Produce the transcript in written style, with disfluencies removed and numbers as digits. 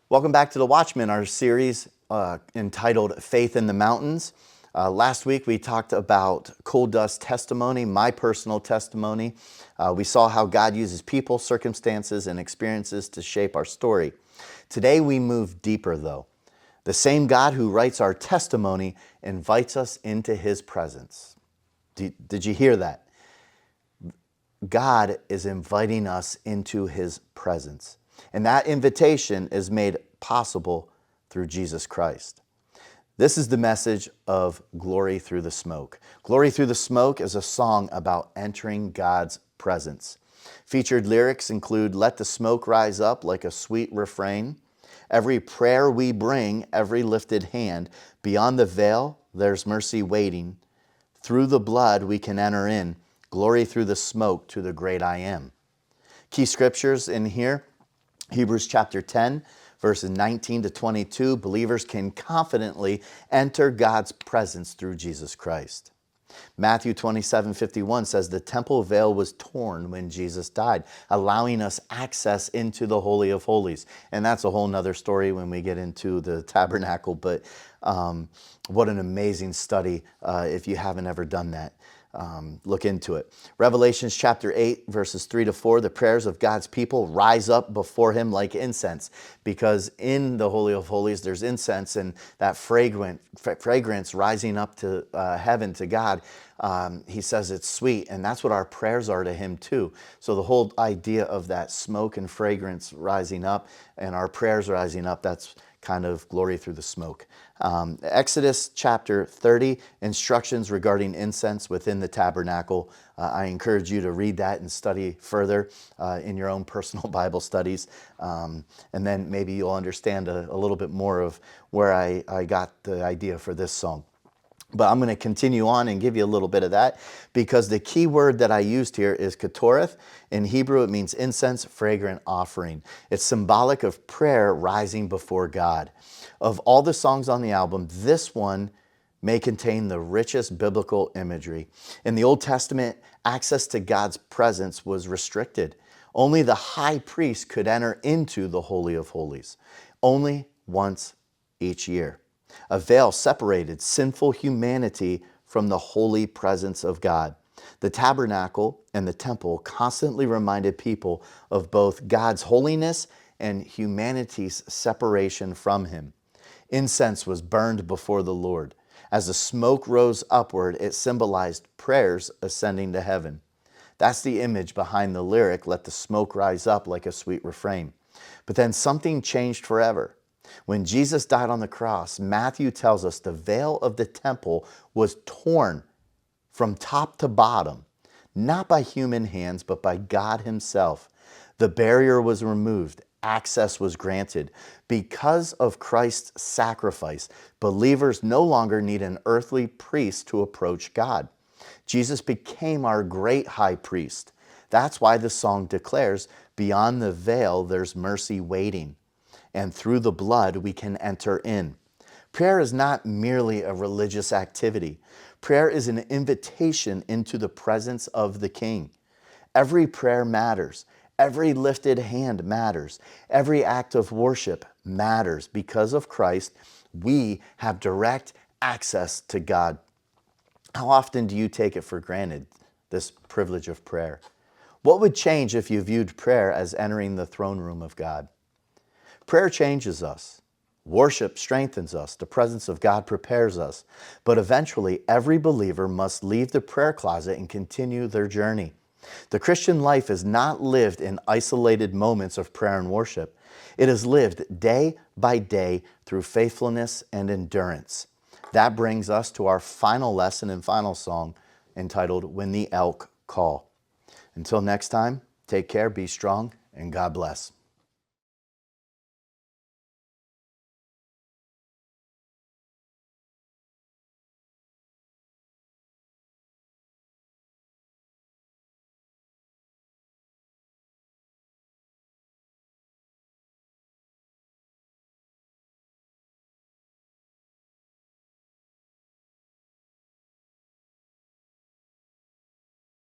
Welcome back to the Watchman, our series entitled Faith in the Mountains. Last week we talked about coal dust testimony, my personal testimony. We saw how God uses people, circumstances, and experiences to shape our story. Today we move deeper though. The same God who writes our testimony invites us into His presence. Did you hear that? God is inviting us into His presence. And that invitation is made possible through Jesus Christ. This is the message of Glory Through the Smoke. Glory Through the Smoke is a song about entering God's presence. Featured lyrics include, "Let the smoke rise up like a sweet refrain. Every prayer we bring, every lifted hand. Beyond the veil, there's mercy waiting. Through the blood we can enter in. Glory through the smoke to the great I Am." Key scriptures in here, Hebrews chapter 10, verses 19 to 22, believers can confidently enter God's presence through Jesus Christ. Matthew 27:51 says the temple veil was torn when Jesus died, allowing us access into the Holy of Holies. And that's a whole nother story when we get into the tabernacle, but what an amazing study if you haven't ever done that. Look into it. Revelations chapter 8, verses 3 to 4, the prayers of God's people rise up before Him like incense, because in the Holy of Holies there's incense, and that fragrance rising up to heaven to God. He says it's sweet, and that's what our prayers are to Him too. So the whole idea of that smoke and fragrance rising up and our prayers rising up, that's kind of glory through the smoke. Exodus chapter 30, instructions regarding incense within the tabernacle. I encourage you to read that and study further in your own personal Bible studies. And then maybe you'll understand a little bit more of where I got the idea for this song. But I'm going to continue on and give you a little bit of that, because the key word that I used here is ketoreth. In Hebrew, it means incense, fragrant offering. It's symbolic of prayer rising before God. Of all the songs on the album, this one may contain the richest biblical imagery. In the Old Testament, access to God's presence was restricted. Only the high priest could enter into the Holy of Holies, only once each year. A veil separated sinful humanity from the holy presence of God. The tabernacle and the temple constantly reminded people of both God's holiness and humanity's separation from Him. Incense was burned before the Lord. As the smoke rose upward, it symbolized prayers ascending to heaven. That's the image behind the lyric, "Let the smoke rise up like a sweet refrain." But then something changed forever. When Jesus died on the cross, Matthew tells us the veil of the temple was torn from top to bottom, not by human hands, but by God Himself. The barrier was removed. Access was granted. Because of Christ's sacrifice, believers no longer need an earthly priest to approach God. Jesus became our great high priest. That's why the song declares, "Beyond the veil, there's mercy waiting. And through the blood we can enter in." Prayer is not merely a religious activity. Prayer is an invitation into the presence of the King. Every prayer matters. Every lifted hand matters. Every act of worship matters. Because of Christ, we have direct access to God. How often do you take it for granted, this privilege of prayer? What would change if you viewed prayer as entering the throne room of God? Prayer changes us. Worship strengthens us. The presence of God prepares us. But eventually, every believer must leave the prayer closet and continue their journey. The Christian life is not lived in isolated moments of prayer and worship. It is lived day by day through faithfulness and endurance. That brings us to our final lesson and final song, entitled "When the Elk Call." Until next time, take care, be strong, and God bless.